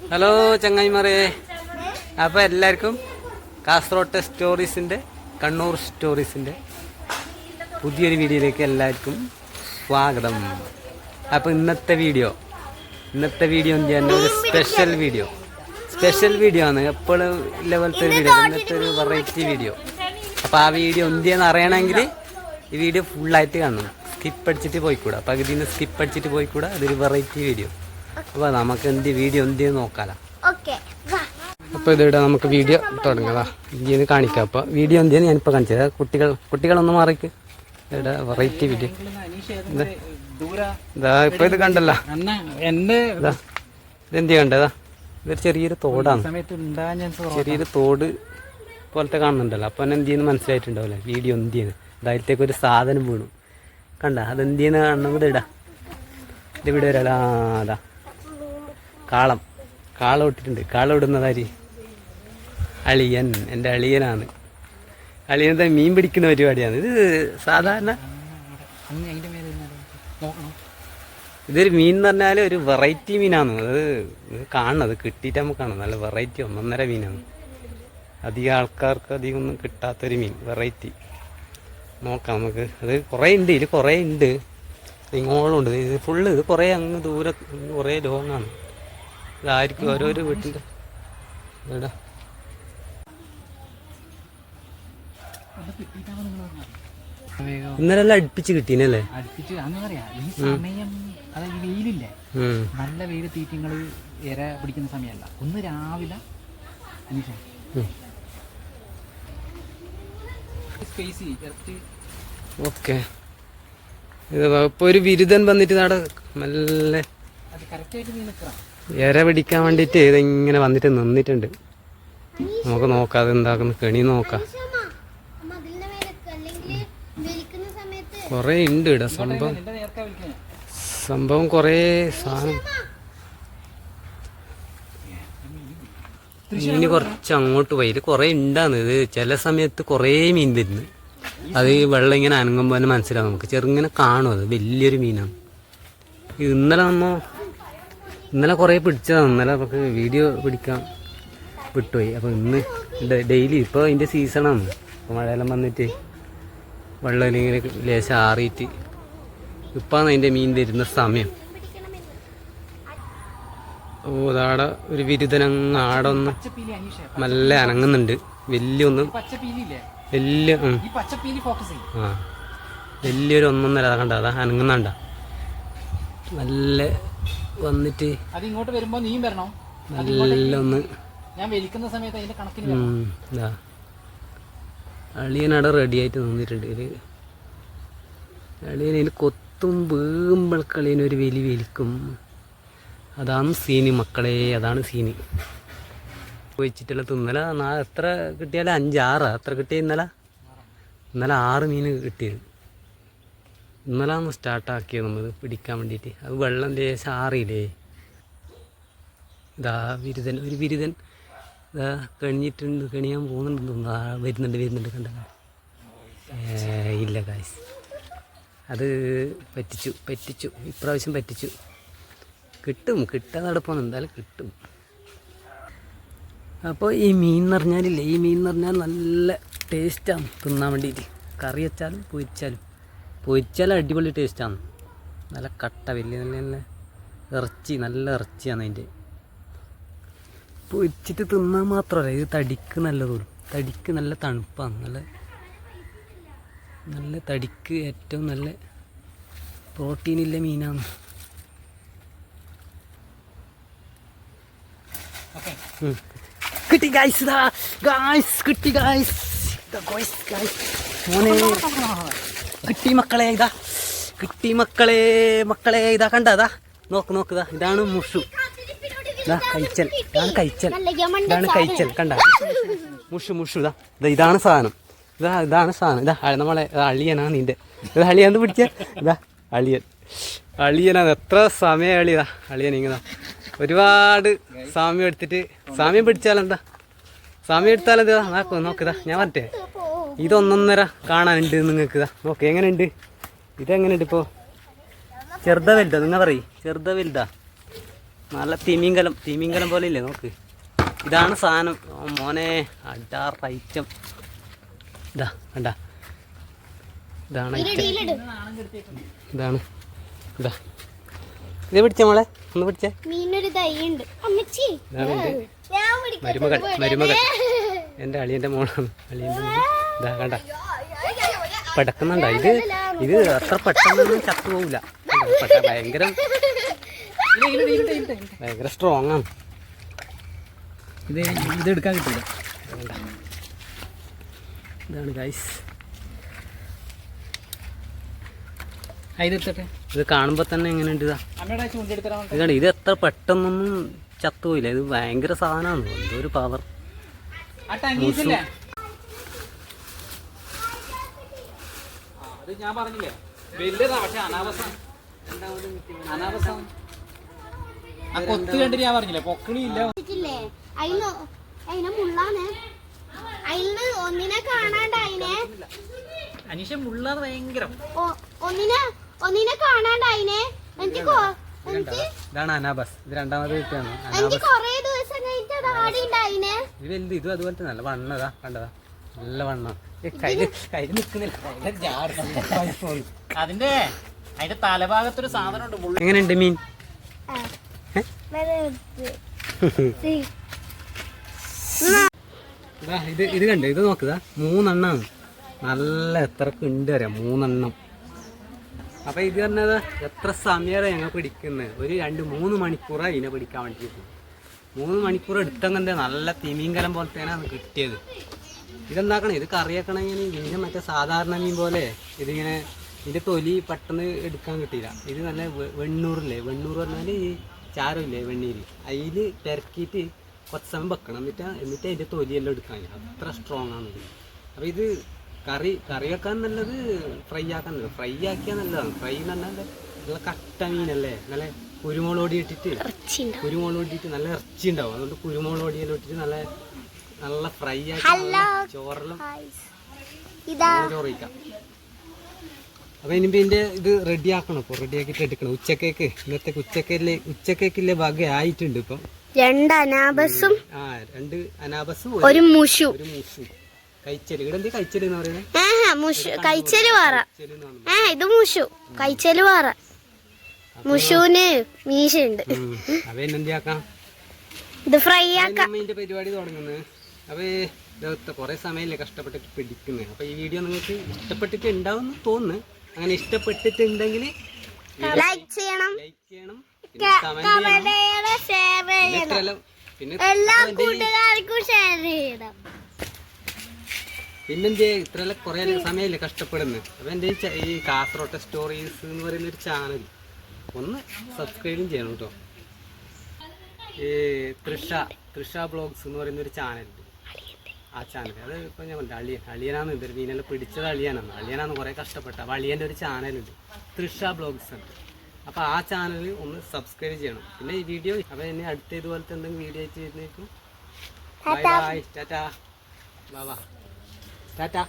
Hello ചങ്ങായിമാരെ, അപ്പോൾ എല്ലാവർക്കും കാസർഗോഡ് സ്റ്റോറീസിൻ്റെ കണ്ണൂർ സ്റ്റോറീസിൻ്റെ പുതിയൊരു വീഡിയോയിലേക്ക് എല്ലാവർക്കും സ്വാഗതം. അപ്പോൾ ഇന്നത്തെ വീഡിയോ എന്ത് ചെയ്യുന്ന ഒരു സ്പെഷ്യൽ വീഡിയോ ആണ്. എപ്പോഴും ലെവലത്തെ വീഡിയോ, ഇന്നത്തെ ഒരു വെറൈറ്റി വീഡിയോ. അപ്പോൾ ആ വീഡിയോ എന്തെന്ന് അറിയണമെങ്കിൽ ഈ വീഡിയോ ഫുള്ളായിട്ട് കാണണം, സ്കിപ്പ് അടിച്ചിട്ട് പോയിക്കൂടാ, പകുതിയിൽ നിന്ന് സ്കിപ്പ് അടിച്ചിട്ട് പോയിക്കൂടാ. അതൊരു വെറൈറ്റി വീഡിയോ. അപ്പോൾ നമുക്ക് വീഡിയോ എന്തെന്ന് നോക്കാലോ. അപ്പോൾ ഇതിവിടെ നമുക്ക് വീഡിയോ തുടങ്ങാം, ഇന്ത്യന്ന് കാണിക്കാം. അപ്പോൾ വീഡിയോ എന്തെന്ന് ഞാനിപ്പോൾ കാണിച്ചത്. കുട്ടികളൊന്ന് മാറിക്ക്. ഇവിടെ വെറൈറ്റി വീഡിയോ ഇതാ. ഇപ്പോൾ ഇത് കണ്ടല്ലോ, ഇതെന്ത് കണ്ടതാ? ഇതൊരു ചെറിയൊരു തോടാണ്, ചെറിയൊരു തോട് പോലത്തെ കാണുന്നുണ്ടല്ലോ. അപ്പോൾ എന്നെ എന്ത് ചെയ്യുന്നു മനസ്സിലായിട്ടുണ്ടാവില്ലേ വീഡിയോ എന്ത് ചെയ്യുന്നു. അതിലത്തേക്ക് ഒരു സാധനം വീണു കണ്ട, അതെന്ത് ചെയ്യുന്ന കാണണം. ഇവിടെ ഇടാ, ഇതിവിടെ ഒരാളാ, അതാ കാളം ഇട്ടിട്ടുണ്ട്. കാളം ഇടുന്നതാരി അളിയൻ, എൻ്റെ അളിയനാണ്. അളിയനത്തെ മീൻ പിടിക്കുന്ന പരിപാടിയാണ് ഇത്. സാധാരണ ഇതൊരു മീൻ എന്ന് പറഞ്ഞാൽ ഒരു വെറൈറ്റി മീനാണ്. അത് കാണുന്നത് കിട്ടിയിട്ട് നമുക്ക് കാണാം. നല്ല വെറൈറ്റി ഒന്നൊന്നര മീനാണ്. അധികം ആൾക്കാർക്ക് അധികം ഒന്നും കിട്ടാത്തൊരു മീൻ, വെറൈറ്റി. നോക്കാം നമുക്ക്. അത് കുറേ ഉണ്ട്, ഇതിൽ കുറേ ഉണ്ട്, ഇങ്ങോളം ഉണ്ട്. ഇത് ഫുള്ള് ഇത് കുറേ അങ്ങ് ദൂരെ, കുറേ ലോങ്ങാണ്. ഇതായിരിക്കും ഓരോരോ വീട്ടിൻ്റെ. ഇവിടെ ഇന്നലെ അടുപ്പിച്ച് കിട്ടീനല്ലേ? നല്ല വെയിൽ തീറ്റങ്ങൾ ഇര പിടിക്കുന്ന സമയമല്ല. ഒന്ന് രാവിലെ ഓക്കെ. ഇപ്പൊ ഒരു ബിരുദൻ വന്നിട്ട് നാടെ നല്ല ഇര പിടിക്കാൻ വേണ്ടിട്ട് ഇതിങ്ങനെ വന്നിട്ട് നിന്നിട്ടുണ്ട്. നമുക്ക് നോക്കാം അതെന്താക്കുന്നു, കെണി നോക്കാം. കൊറേ ഉണ്ട് ഇവിടെ സംഭവം കൊറേ സാധനം. മീന് കുറച്ച് അങ്ങോട്ട് പോയി കൊറേ ഉണ്ടാന്ന്. ഇത് ചില സമയത്ത് കൊറേ മീൻ വരുന്നു. അത് ഈ വെള്ളം ഇങ്ങനെ അനങ്ങുമ്പോൾ തന്നെ മനസ്സിലാവും നമുക്ക്. ചെറുങ്ങനെ കാണും, അത് വലിയൊരു മീനാണ്. ഇന്നലെ കുറേ പിടിച്ചതാണ്. ഇന്നലെ നമുക്ക് വീഡിയോ പിടിക്കാൻ വിട്ടുപോയി. അപ്പോൾ ഇന്ന് ഡെയിലി ഇപ്പോൾ അതിൻ്റെ സീസണാണ്. ഇപ്പോൾ മഴയെല്ലാം വന്നിട്ട് വെള്ളം ഇങ്ങനെ ലേശം ആറിയിട്ട് ഇപ്പാണ് അതിൻ്റെ മീൻ വരുന്ന സമയം. ഓ അതാടെ ഒരു ബിരുദനങ്ങ് ആടൊന്ന് നല്ല അനങ്ങുന്നുണ്ട്. വലിയൊരു ഒന്നൊന്നര കണ്ട, അതാ അനങ്ങുന്നുണ്ട. നല്ല വന്നിട്ട് നല്ല ഒന്ന് അളിയനവിടെ റെഡി ആയിട്ട് നിന്നിട്ടുണ്ട്. അളിയനതിൽ കൊത്തും വീകുമ്പോൾ കളിയനൊരു വലിക്കും. അതാണ് സീന് മക്കളെ, അതാണ് സീന്. വെച്ചിട്ടുള്ള തിന്നല എത്ര കിട്ടിയാലും 5-6 അത്ര കിട്ടിയ. ഇന്നലെ 6 മീൻ കിട്ടിയത്. ഇന്നലാണ് സ്റ്റാർട്ടാക്കിയത് നമ്മൾ പിടിക്കാൻ വേണ്ടിയിട്ട്. അത് വെള്ളം ലേശം ആറിയില്ലേ. ഇതാ ഒരു ബിരുദൻ ഇതാ കണിഞ്ഞിട്ടുണ്ട്, കണിയാൻ പോകുന്നുണ്ട്. വരുന്നുണ്ട് കണ്ട. ഇല്ല കാശ്, അത് പറ്റിച്ചു ഇപ്രാവശ്യം പറ്റിച്ചു. കിട്ടാൻ നടപ്പാണ്, എന്തായാലും കിട്ടും. അപ്പോൾ ഈ മീൻ എന്ന് പറഞ്ഞാൽ നല്ല ടേസ്റ്റാണ് തിന്നാൻ വേണ്ടിയിട്ട്. കറി വെച്ചാലും പൊരിച്ചാലും അടിപൊളി ടേസ്റ്റാണ്. നല്ല കട്ട വലിയ നല്ല ഇറച്ചി, നല്ല ഇറച്ചിയാണ് അതിൻ്റെ. പൊരിച്ചിട്ട് തിന്നാൻ മാത്രമല്ല, ഇത് തടിക്ക് നല്ലതും. തടിക്ക് നല്ല തണുപ്പാണ്. നല്ല തടിക്ക് ഏറ്റവും നല്ല പ്രോട്ടീനില്ല മീനാണ്. കിട്ടി ഗായ്സ്, കിട്ടി ഗായ്സ്, മോനെ കിട്ടി മക്കളെ. കിട്ടി മക്കളെ ഇതാ കണ്ട. നോക്ക് ഇതാണ് മുഷു. കഴിച്ചൽ കണ്ട. മുഷു ഇതാണ് സാധനം. ഇതാണ് സാധനം. നമ്മളെ അളിയനാണ് നിന്റെ. ഇത് അളിയാന്ന് പിടിച്ച. അളിയനാണ്. എത്ര സമയം അളിയൻ ഇങ്ങനെ ഒരുപാട് സാമ്യം എടുത്തിട്ട്. സാമ്യം പിടിച്ചാലെന്താ, സാമ്യം എടുത്താലെന്താ നോക്കിതാ. ഞാൻ പറഞ്ഞേ ഇതൊന്നൊന്നര കാണാനുണ്ട് നിങ്ങൾക്ക്. നോക്ക് എങ്ങനെയുണ്ട്, ഇതെങ്ങനെയുണ്ട് ഇപ്പോൾ? ചെറുതാ വലുതാ? നിങ്ങൾ പറയും ചെറുതാ വലുതാ? നല്ല തിമിങ്കലം പോലെ ഇല്ലേ നോക്ക്. ഇതാണ് സാധനം മോനെ, അഡാർ ഐറ്റം. ഇതാ കണ്ട, ഇതാണ് ഐറ്റം. ഇതാണ് ഇതാ, ഇത് പിടിച്ച മോളെ, ഒന്ന് പിടിച്ചേ. മരുമകൾ എൻ്റെ അളിയൻ്റെ മോളാണ്. അളിയൻ്റെ ഇതാ കണ്ട, പെടക്കുന്നുണ്ട. ഇത് അത്ര പെട്ടെന്നൊന്നും ചത്തുപോകില്ല. ഭയങ്കര സ്ട്രോങ് ആണ്. ഇത് എടുക്കാൻ കിട്ടില്ല. ഇതാണ് ഗൈസ്. ഇത് കാണുമ്പോൾ തന്നെ എങ്ങനെയുണ്ട്? ഇതാണ്, ഇത് എത്ര പെട്ടെന്നൊന്നും ചത്തുപോയില്ല. ഇത് ഭയങ്കര സാധനമാണ്. എന്തോ ഒരു പവർ. ഞാൻ പറഞ്ഞില്ലേ വലിയതാ, പക്ഷെ അനാവസം കൊത്തി കണ്ടിട്ട് ഞാൻ പറഞ്ഞില്ലേ പൊക്കിളിയില്ല. അനീഷ മുള്ളാതെ ഭയങ്കരം ഒന്നിനെ കാണാണ്ടായിനെ. ഇതാണ് അനാബസ്. ഇത് രണ്ടാമത് കിട്ടിയാണ്. ഇത് വലുത്. ഇതും അതുപോലത്തെ നല്ല വണ്ണതാ, കണ്ടതാ, നല്ല വണ്ണം. കയ്യിൽ നിൽക്കുന്നില്ല. അതിന്റെ തലഭാഗത്തൊരു സാധനം ഉണ്ട്. എങ്ങനെയുണ്ട് മീൻ? ഇത് കണ്ടു, ഇത് നോക്കുക. 3 എണ്ണമാണ്. നല്ല എത്രക്ക് ഉണ്ട് അറിയാം, 3 എണ്ണം. അപ്പം ഇത് പറഞ്ഞത് എത്ര സമയമാണ് ഞങ്ങൾ പിടിക്കുന്നത്? ഒരു 2-3 മണിക്കൂറാണ് ഇതിനെ പിടിക്കാൻ വേണ്ടിയിട്ട്. 3 മണിക്കൂർ എടുത്തങ്ങൻ്റെ നല്ല തിമീങ്കലം പോലത്തേനാണ് കിട്ടിയത്. ഇതെന്താക്കണം, ഇത് കറിയാക്കണമെങ്കിൽ ഇതിൻ്റെ മറ്റേ സാധാരണ മീൻ പോലെ ഇതിങ്ങനെ ഇതിൻ്റെ തൊലി പെട്ടെന്ന് എടുക്കാൻ കിട്ടിയില്ല. ഇത് നല്ല വെണ്ണൂറില്ലേ, വെണ്ണൂർ പറഞ്ഞാൽ ഈ ചാരമില്ലേ വെണ്ണീര്, അതിൽ തിരക്കിയിട്ട് കുറച്ച് സമയം വെക്കണം. എന്നിട്ട് അതിൻ്റെ തൊലിയെല്ലാം എടുക്കാൻ. അത്ര സ്ട്രോങ് ആണിത്. അപ്പോൾ ഇത് കറി വെക്കാൻ നല്ലത്, ഫ്രൈ ആക്കാൻ നല്ലത്. ഫ്രൈ ആക്കിയാൽ നല്ലതാണ്. ഫ്രൈ എന്ന് പറഞ്ഞാൽ നല്ല കട്ട മീനല്ലേ, നല്ല കുരുമുളക് പൊടി ഇട്ടിട്ട് നല്ല ഇറച്ചി ഉണ്ടാവും. അതുകൊണ്ട് കുരുമുളക് പൊടിയെല്ലാം ഇട്ടിട്ട് നല്ല ഫ്രൈ ആക്കി ചോറെല്ലാം ചോറിക്കാം. അപ്പോൾ ഇനിയിപ്പോൾ ഇതിൻ്റെ ഇത് റെഡിയാക്കണം. ഇപ്പോൾ റെഡിയാക്കിയിട്ട് എടുക്കണം. ഇന്നത്തെ ഉച്ചക്കേക്കില്ലേ വക ആയിട്ടുണ്ട്. ഇപ്പം 2 അനാബസും 2 അനാബസും ഒരു മുഷു. കൈച്ചല്. ഇവിടെ എന്ത് കൈച്ചല് എന്ന് പറയുന്നത്? കൈച്ചല് വാറ. ഇത് മുഷു, കൈച്ചല് വാറ. മുഷുവിന് മീശയുണ്ട്. അപ്പൊ എന്തിയാക്കാം, ഇത് ഫ്രൈ ആക്കാം. ഇതിന്റെ പരിപാടി തുടങ്ങുന്നത്. അപ്പൊ ഇതൊക്കെ കുറെ സമയമല്ലേ കഷ്ടപ്പെട്ടിട്ട് പിടിക്കുന്നത്. അപ്പൊ ഈ വീഡിയോ നിങ്ങൾക്ക് ഇഷ്ടപ്പെട്ടിട്ട് ഉണ്ടാവും തോന്നുന്നു. അങ്ങനെ ഇഷ്ടപ്പെട്ടിട്ടുണ്ടെങ്കിൽ ലൈക്ക് ചെയ്യണം, എല്ലാ കൂട്ടുകാർക്കും ഷെയർ ചെയ്യണം. പിന്നെന്ത് ഇത്രയെല്ലാം കുറേ സമയമല്ലേ കഷ്ടപ്പെടുന്നത്. അപ്പം എൻ്റെ ഈ കാസർഗോട്ടെ സ്റ്റോറീസ് എന്ന് പറയുന്നൊരു ചാനൽ ഒന്ന് സബ്സ്ക്രൈബും ചെയ്യണം കേട്ടോ. ഈ തൃഷ ബ്ലോഗ്സ് എന്ന് പറയുന്നൊരു ചാനലുണ്ട്. ആ ചാനൽ അത് ഇപ്പം ഞാൻ പറഞ്ഞു അളിയനാന്ന്. ഇതൊരു മീനെല്ലാം പിടിച്ചത് അളിയനാന്ന് കുറേ കഷ്ടപ്പെട്ട. അപ്പോൾ അളിയൻ്റെ ഒരു ചാനലുണ്ട്, തൃഷ ബ്ലോഗ്സ് ഉണ്ട്. അപ്പോൾ ആ ചാനൽ ഒന്ന് സബ്സ്ക്രൈബ് ചെയ്യണം. പിന്നെ ഈ വീഡിയോ അപ്പോൾ എന്നെ അടുത്ത ഇതുപോലത്തെ എന്തെങ്കിലും വീഡിയോ ആയിട്ട് വരുന്നേക്കും. ബൈ ബൈ, ടാറ്റാ, ബാബാ, ടാറ്റാ.